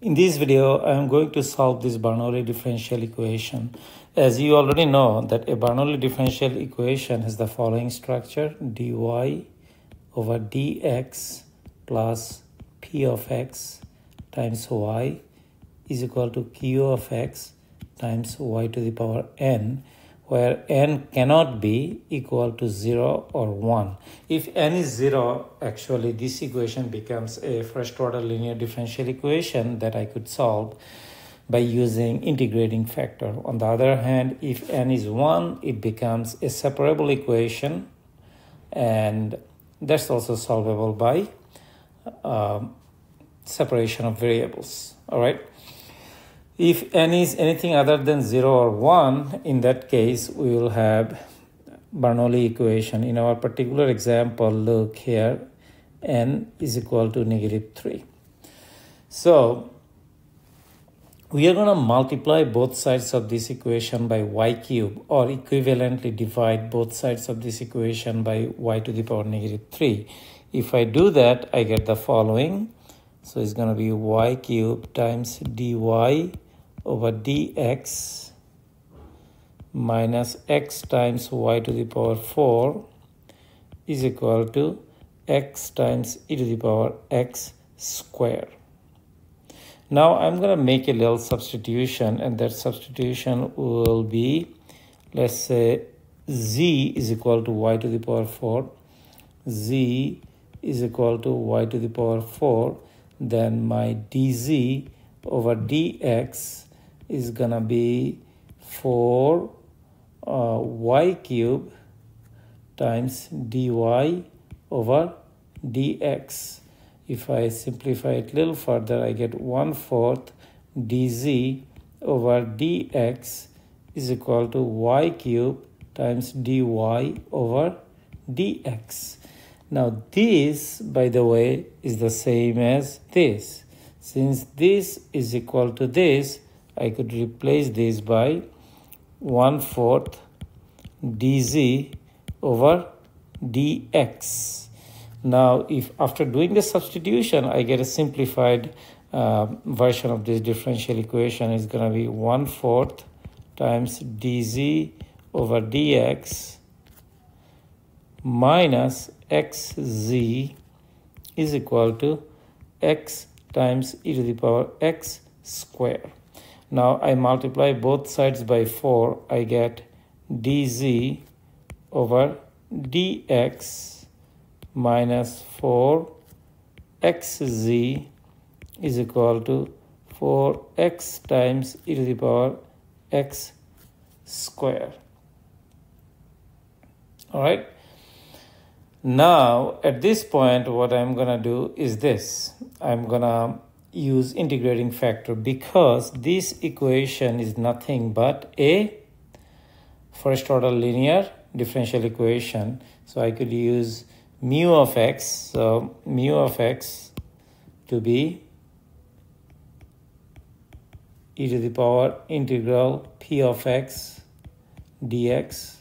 In this video, I am going to solve this Bernoulli differential equation. As you already know that a Bernoulli differential equation has the following structure: dy over dx plus p of x times y is equal to q of x times y to the power n, where n cannot be equal to 0 or 1. If n is 0, actually this equation becomes a first order linear differential equation that I could solve by using integrating factor. On the other hand, if n is 1, it becomes a separable equation, and that's also solvable by separation of variables. All right. If n is anything other than 0 or 1, in that case, we will have Bernoulli equation. In our particular example, look here, n is equal to -3. So we are going to multiply both sides of this equation by y cube, or equivalently divide both sides of this equation by y to the power -3. If I do that, I get the following. So it's going to be y cube times dy over dx minus x times y to the power 4 is equal to x times e to the power x square. Now I'm going to make a little substitution, and that substitution will be, let's say, z is equal to y to the power 4. Z is equal to y to the power 4. Then my dz over dx is going to be 4 y cube times dy over dx. If I simplify it a little further, I get 1/4 dz over dx is equal to y cube times dy over dx. Now this, by the way, is the same as this. Since this is equal to this, I could replace this by 1/4 dz over dx. Now, if after doing the substitution, I get a simplified version of this differential equation, is going to be 1/4 times dz over dx minus xz is equal to x times e to the power x square. Now I multiply both sides by 4, I get dz over dx minus 4xz is equal to 4x times e to the power x square. All right. Now, at this point, what I'm going to do is this. I'm going to use integrating factor, because this equation is nothing but a first order linear differential equation. So I could use mu of x. So mu of x to be e to the power integral p of x dx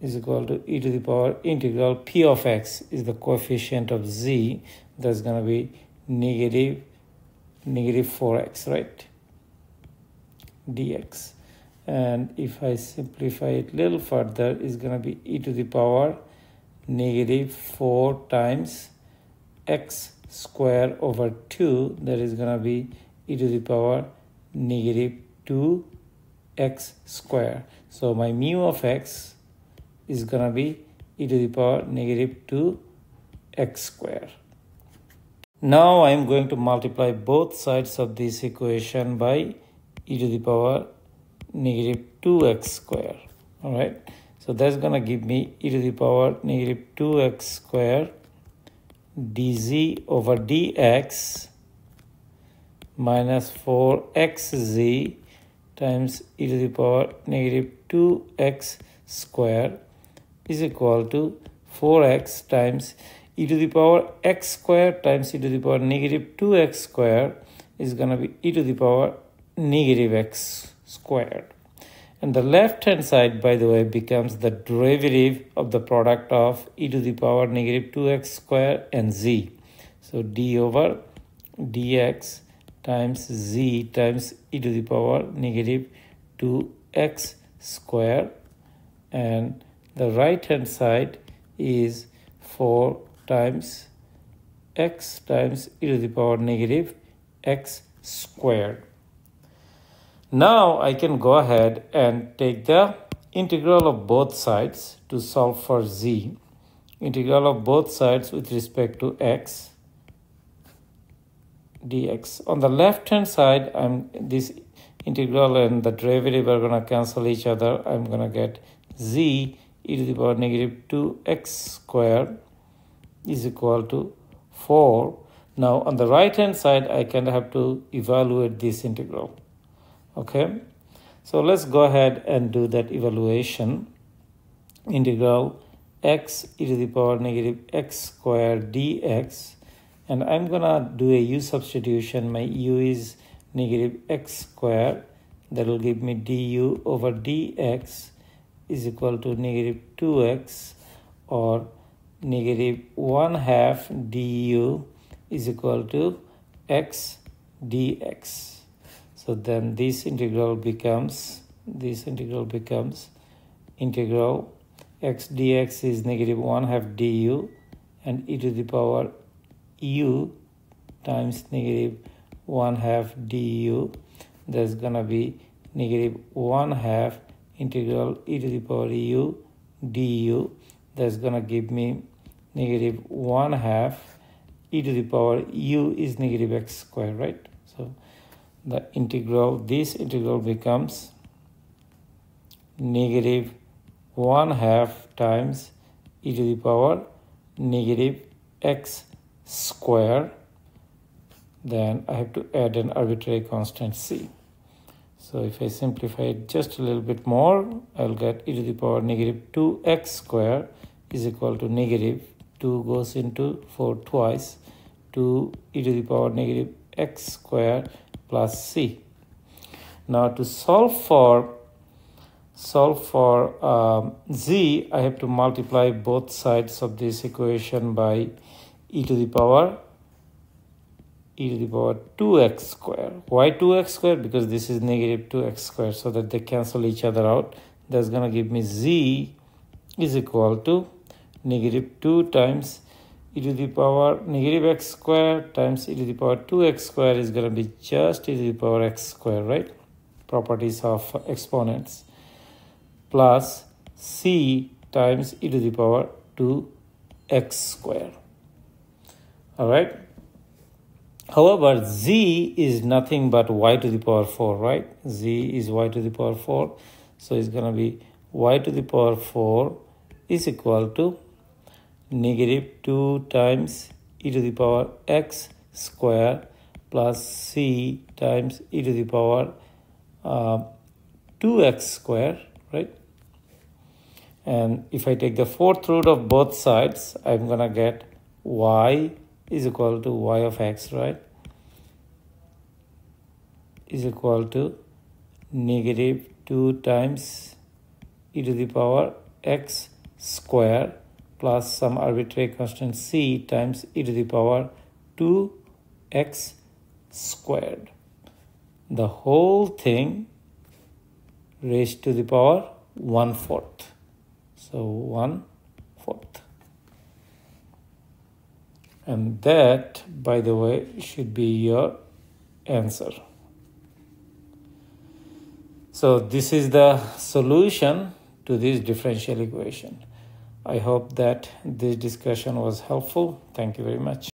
is equal to e to the power integral p of x is the coefficient of z. That's going to be negative 4x, right? Dx. And if I simplify it a little further, it's going to be e to the power -4 times x square over 2. That is going to be e to the power -2x square. So my mu of x is going to be e to the power -2x square. Now I am going to multiply both sides of this equation by e to the power -2x square. All right. So that's going to give me e to the power -2x square dz over dx minus 4xz times e to the power -2x square is equal to 4x times e to the power x square times e to the power -2x square is going to be e to the power -x squared. And the left hand side, by the way, becomes the derivative of the product of e to the power -2x square and z. So d over dx times z times e to the power negative 2x square, and the right hand side is 4 times x times e to the power negative x squared. Now I can go ahead and take the integral of both sides to solve for z. Integral of both sides with respect to x dx. On the left hand side, this integral and the derivative are going to cancel each other. I'm going to get z e to the power negative 2x squared is equal to 4. Now on the right hand side, I kind of have to evaluate this integral. Okay, so let's go ahead and do that evaluation. Integral x e to the power negative x squared dx, and I'm gonna do a u substitution. My u is negative x squared. That will give me du over dx is equal to negative 2x, or negative 1/2 du is equal to x dx. So then this integral becomes integral x dx is negative 1/2 du, and e to the power u times negative 1/2 du. That's gonna be negative 1/2 integral e to the power u du. That's gonna give me negative 1/2 e to the power u is negative x squared, right? So this integral becomes negative 1/2 times e to the power negative x square. Then I have to add an arbitrary constant c. So if I simplify it just a little bit more, I'll get e to the power negative 2x square is equal to negative 2 goes into 4 twice, 2 e to the power negative x square plus c. Now to solve for z, I have to multiply both sides of this equation by e to the power 2x square. Why 2x square? Because this is negative 2x square, so that they cancel each other out. That's going to give me z is equal to negative 2 times e to the power negative x square times e to the power 2x square is going to be just e to the power x square, right? Properties of exponents, plus c times e to the power 2x square. All right. However, z is nothing but y to the power 4, right? Z is y to the power 4. So it's going to be y to the power 4 is equal to negative 2 times e to the power x square plus c times e to the power 2x square, right? And if I take the fourth root of both sides, I'm going to get y is equal to y of x, right? Is equal to negative 2 times e to the power x square plus some arbitrary constant c times e to the power 2x squared. The whole thing raised to the power 1/4. So 1/4. And that, by the way, should be your answer. So this is the solution to this differential equation. I hope that this discussion was helpful. Thank you very much.